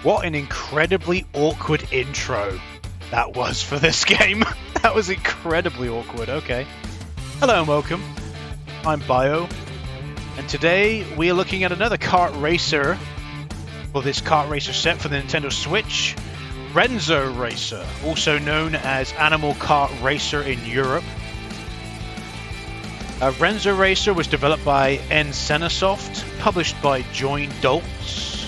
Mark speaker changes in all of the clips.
Speaker 1: What an incredibly awkward intro that was for this game. That was incredibly awkward. Okay. Hello and welcome. I'm Bio, and today we are looking at another kart racer for this kart racer set for the Nintendo Switch. Renzo Racer, also known as Animal Kart Racer in Europe. Renzo Racer was developed by EnsenaSoft, published by Joindots,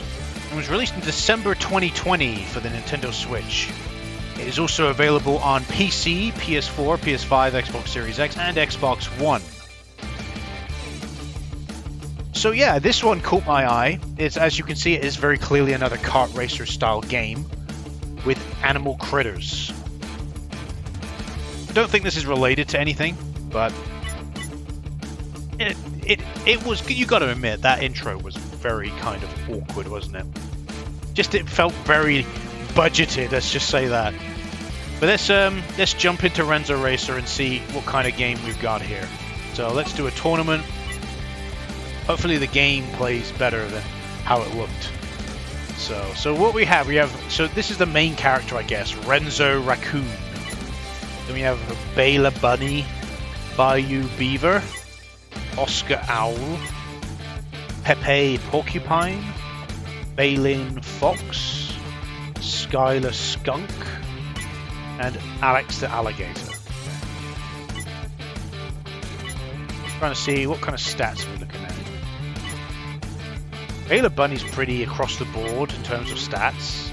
Speaker 1: and was released in December 2020 for the Nintendo Switch. It is also available on PC, PS4, PS5, Xbox Series X, and Xbox One. So yeah, this one caught my eye. As you can see, it is very clearly another kart racer style game with animal critters. I don't think this is related to anything, but it was, you got to admit, that intro was very kind of awkward, wasn't it? Just, it felt very budgeted, let's just say that. But let's jump into Renzo Racer and see what kind of game we've got here. So let's do a tournament. Hopefully the game plays better than how it looked. So what we have, so this is the main character, I guess, Renzo Raccoon. Then we have Bela Bunny, Bayou Beaver, Oscar Owl, Pepe Porcupine, Balin Fox, Skylar Skunk, and Alex the Alligator. Trying to see what kind of stats we're looking at. Bela Bunny's pretty across the board in terms of stats.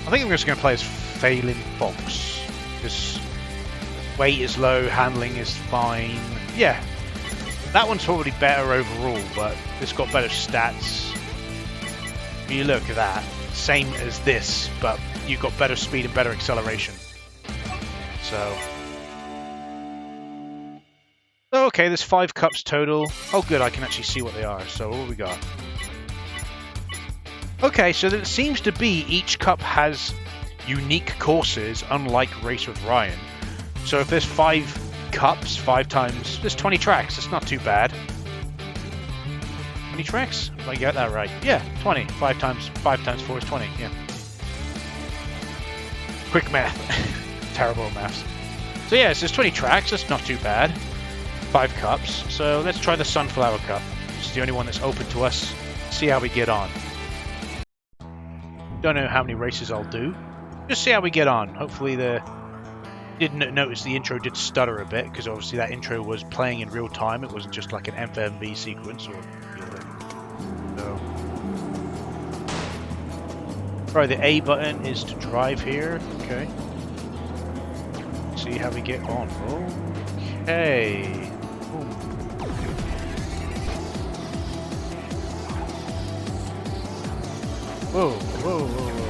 Speaker 1: I think I'm just going to play as Phelan Fox, because weight is low, handling is fine. Yeah, that one's probably better overall, but it's got better stats. When you look at that, same as this, but you've got better speed and better acceleration. So... okay, there's 5 cups total. Oh good, I can actually see what they are. So what we got? Okay, so it seems to be each cup has unique courses, unlike Race with Ryan. So if there's 5 cups, 5 times, there's 20 tracks. It's not too bad. 20 tracks? If I get that right. Yeah, 20. 5 times 4 is 20, yeah. Quick math. Terrible at maths. So yeah, so there's 20 tracks, that's not too bad. 5 cups, so let's try the Sunflower Cup. It's the only one that's open to us. See how we get on. Don't know how many races I'll do. Just see how we get on. Hopefully didn't notice the intro did stutter a bit, because obviously that intro was playing in real time. It wasn't just like an FMV sequence or so. Right, the A button is to drive here. Okay. See how we get on. Okay. Whoa, whoa, whoa, whoa.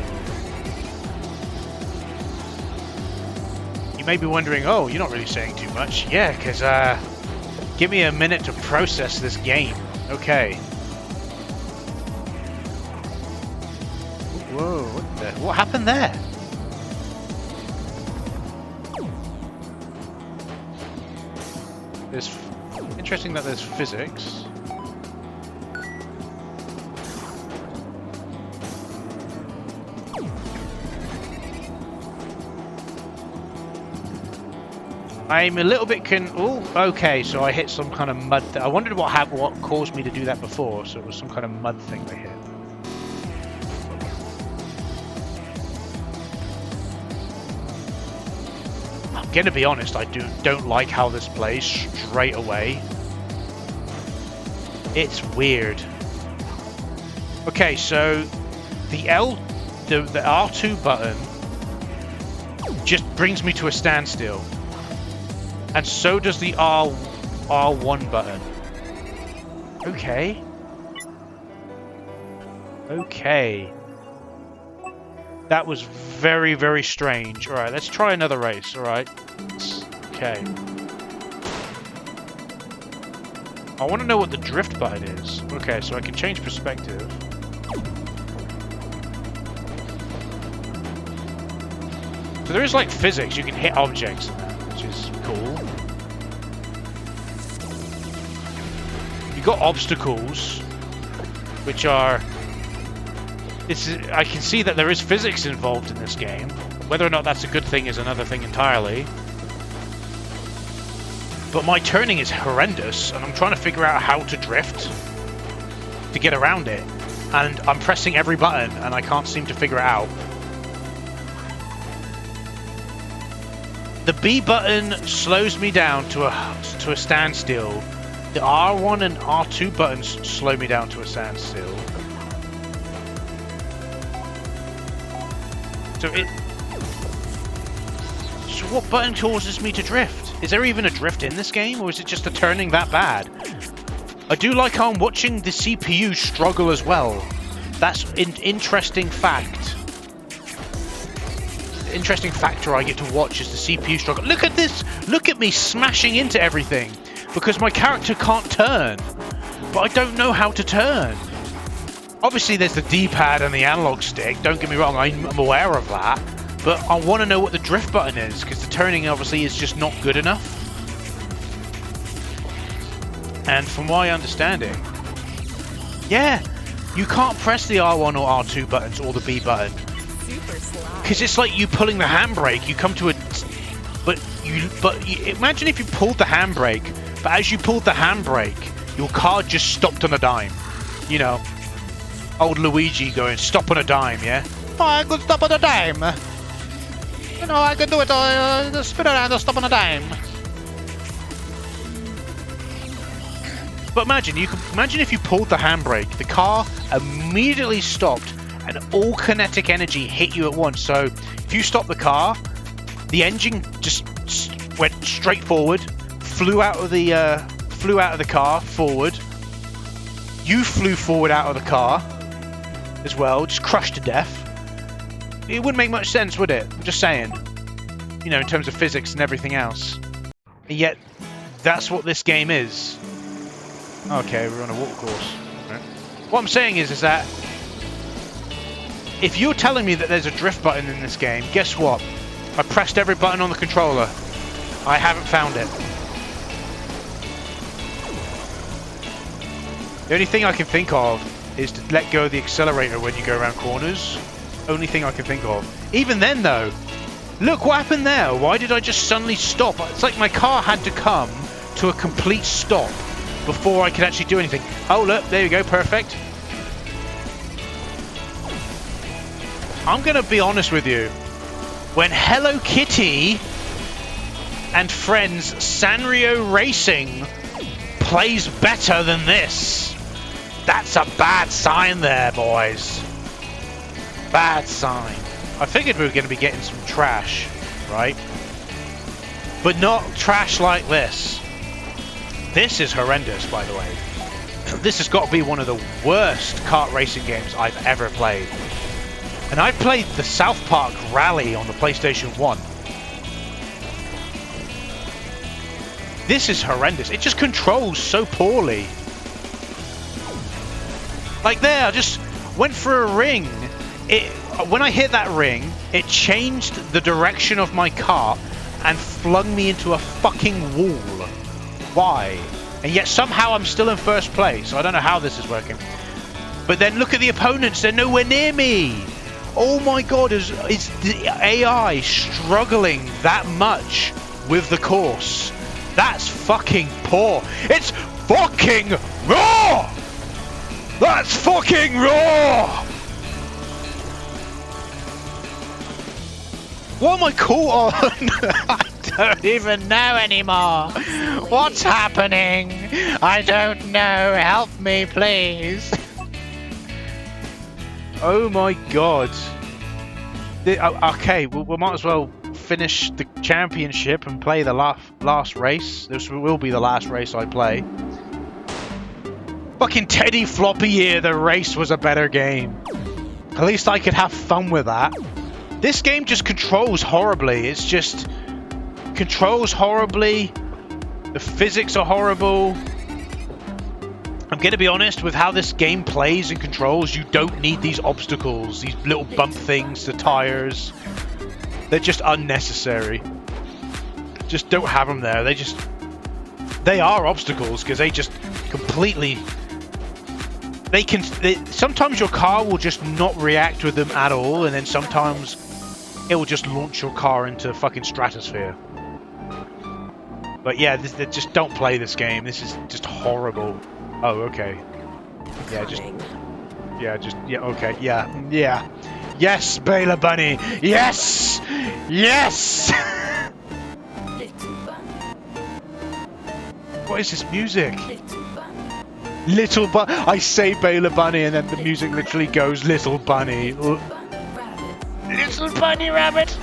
Speaker 1: You may be wondering, oh, you're not really saying too much. Yeah, because, give me a minute to process this game. Okay. Whoa, what happened there? It's interesting that there's physics. I'm a little bit okay, so I hit some kind of mud. I wondered what caused me to do that before, so it was some kind of mud thing I hit. I'm gonna be honest, I don't like how this plays straight away. It's weird. Okay, so the the R2 button just brings me to a standstill. And so does the R1 button. Okay. Okay. That was very, very strange. Alright, let's try another race, alright? Okay. I want to know what the drift button is. Okay, so I can change perspective. So there is like physics, you can hit objects and that, which is cool. You got obstacles. which are... I can see that there is physics involved in this game. Whether or not that's a good thing is another thing entirely. But my turning is horrendous, and I'm trying to figure out how to drift to get around it. And I'm pressing every button, and I can't seem to figure it out. The B button slows me down to a standstill. The R1 and R2 buttons slow me down to a standstill. So what button causes me to drift? Is there even a drift in this game, or is it just the turning that bad? I do like how I'm watching the CPU struggle as well. That's an interesting fact. The interesting factor I get to watch is the CPU struggle. Look at this! Look at me smashing into everything! Because my character can't turn. But I don't know how to turn. Obviously there's the D-pad and the analog stick, don't get me wrong, I'm aware of that. But I want to know what the drift button is, because the turning obviously is just not good enough. And from my understanding, yeah, you can't press the R1 or R2 buttons or the B button. Because it's like you pulling the handbrake, you come to a... But imagine if you pulled the handbrake, but as you pulled the handbrake, your car just stopped on a dime. You know, old Luigi going, stop on a dime, yeah? Oh, I could stop on a dime. You know, I could do it, spin around and stop on a dime. But imagine if you pulled the handbrake, the car immediately stopped and all kinetic energy hit you at once. So if you stop the car, the engine just went straight forward, flew out of the car forward. You flew forward out of the car as well, just crushed to death. It wouldn't make much sense, would it? I'm just saying. You know, in terms of physics and everything else. And yet, that's what this game is. Okay, we're on a water course. Right. What I'm saying is that if you're telling me that there's a drift button in this game, guess what? I pressed every button on the controller. I haven't found it. The only thing I can think of is to let go of the accelerator when you go around corners. Only thing I can think of. Even then though, look what happened there. Why did I just suddenly stop? It's like my car had to come to a complete stop before I could actually do anything. Oh look, there you go, perfect. I'm gonna be honest with you. When Hello Kitty and friends Sanrio Racing plays better than this, that's a bad sign there, boys. Bad sign. I figured we were going to be getting some trash, right? But not trash like this. This is horrendous, by the way. This has got to be one of the worst kart racing games I've ever played. And I've played the South Park Rally on the PlayStation 1. This is horrendous. It just controls so poorly. Like there, I just went for a ring. When I hit that ring, it changed the direction of my car and flung me into a fucking wall. Why? And yet somehow I'm still in first place. I don't know how this is working. But then look at the opponents. They're nowhere near me. Oh my god, is the AI struggling that much with the course? That's fucking poor. It's fucking raw! That's fucking raw! What am I caught on? I don't even know anymore. What's happening? I don't know. Help me, please. Oh my god. Okay, we might as well finish the championship and play the last race. This will be the last race I play. Fucking Teddy Floppy Year, the race was a better game. At least I could have fun with that. This game just controls horribly. It's just controls horribly. The physics are horrible. I'm going to be honest with how this game plays and controls. You don't need these obstacles, these little bump things, the tires. They're just unnecessary. Just don't have them there. They are obstacles because they just completely... sometimes your car will just not react with them at all, and then sometimes it will just launch your car into fucking stratosphere. But yeah, just don't play this game. This is just horrible. Oh, okay. Yeah, okay, yeah. Yes, Baylor Bunny. Yes, yes. What is this music? Little Bunny. I say Baylor Bunny, and then the music literally goes Little Bunny. Little Bunny Rabbit.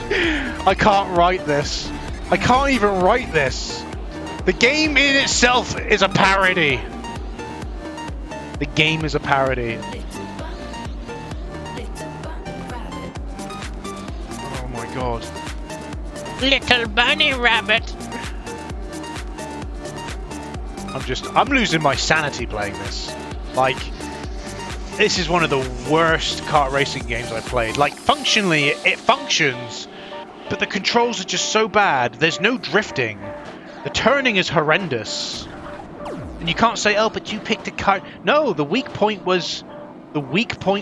Speaker 1: I can't write this. I can't even write this. The game in itself is a parody. The game is a parody. Oh my god. Little Bunny Rabbit. I'm losing my sanity playing this. Like, this is one of the worst kart racing games I've played. Like, functionally, it functions, but the controls are just so bad. There's no drifting. The turning is horrendous. And you can't say, oh, but you picked a kart. No, the weak point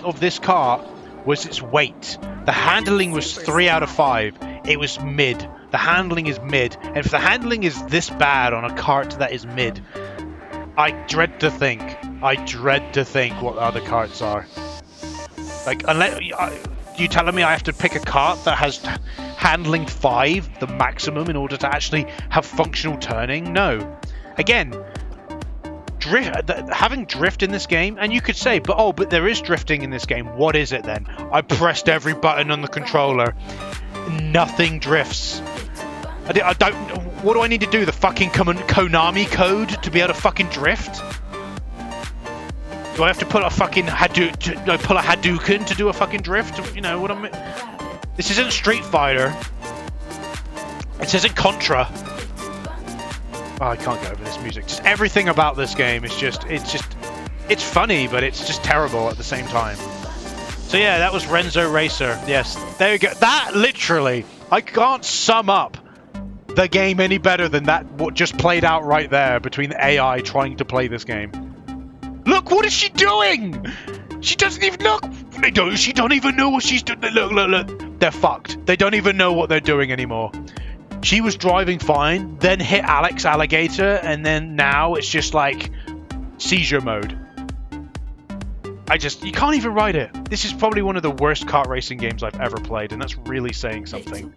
Speaker 1: of this car was its weight. The handling was 3 out of 5. It was mid. The handling is mid. And if the handling is this bad on a kart that is mid, I dread to think what the other karts are. Like, unless you telling me I have to pick a kart that has handling 5, the maximum, in order to actually have functional turning? No. Again, having drift in this game, and you could say, but there is drifting in this game. What is it then? I pressed every button on the controller. Nothing drifts. I don't. What do I need to do? The fucking Konami code to be able to fucking drift? Do I have to put a fucking pull a Hadouken to do a fucking drift? You know what I mean? This isn't Street Fighter. This isn't Contra. Oh, I can't get over this music. Just everything about this game is it's funny, but it's just terrible at the same time. So yeah, that was Renzo Racer. Yes, there you go. That literally, I can't sum up the game any better than that. What just played out right there between the AI trying to play this game. Look, what is she doing? She doesn't even look. She don't even know what she's doing. Look. They're fucked. They don't even know what they're doing anymore. She was driving fine, then hit Alex Alligator, and then now it's just like seizure mode. You can't even write it. This is probably one of the worst kart racing games I've ever played, and that's really saying something.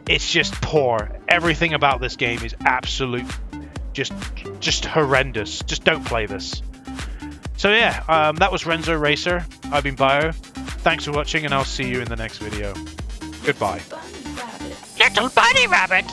Speaker 1: It's just poor. Everything about this game is absolute, just horrendous. Just don't play this. So yeah, that was Renzo Racer. I've been Bio. Thanks for watching, and I'll see you in the next video. Goodbye. Little Bunny Rabbit!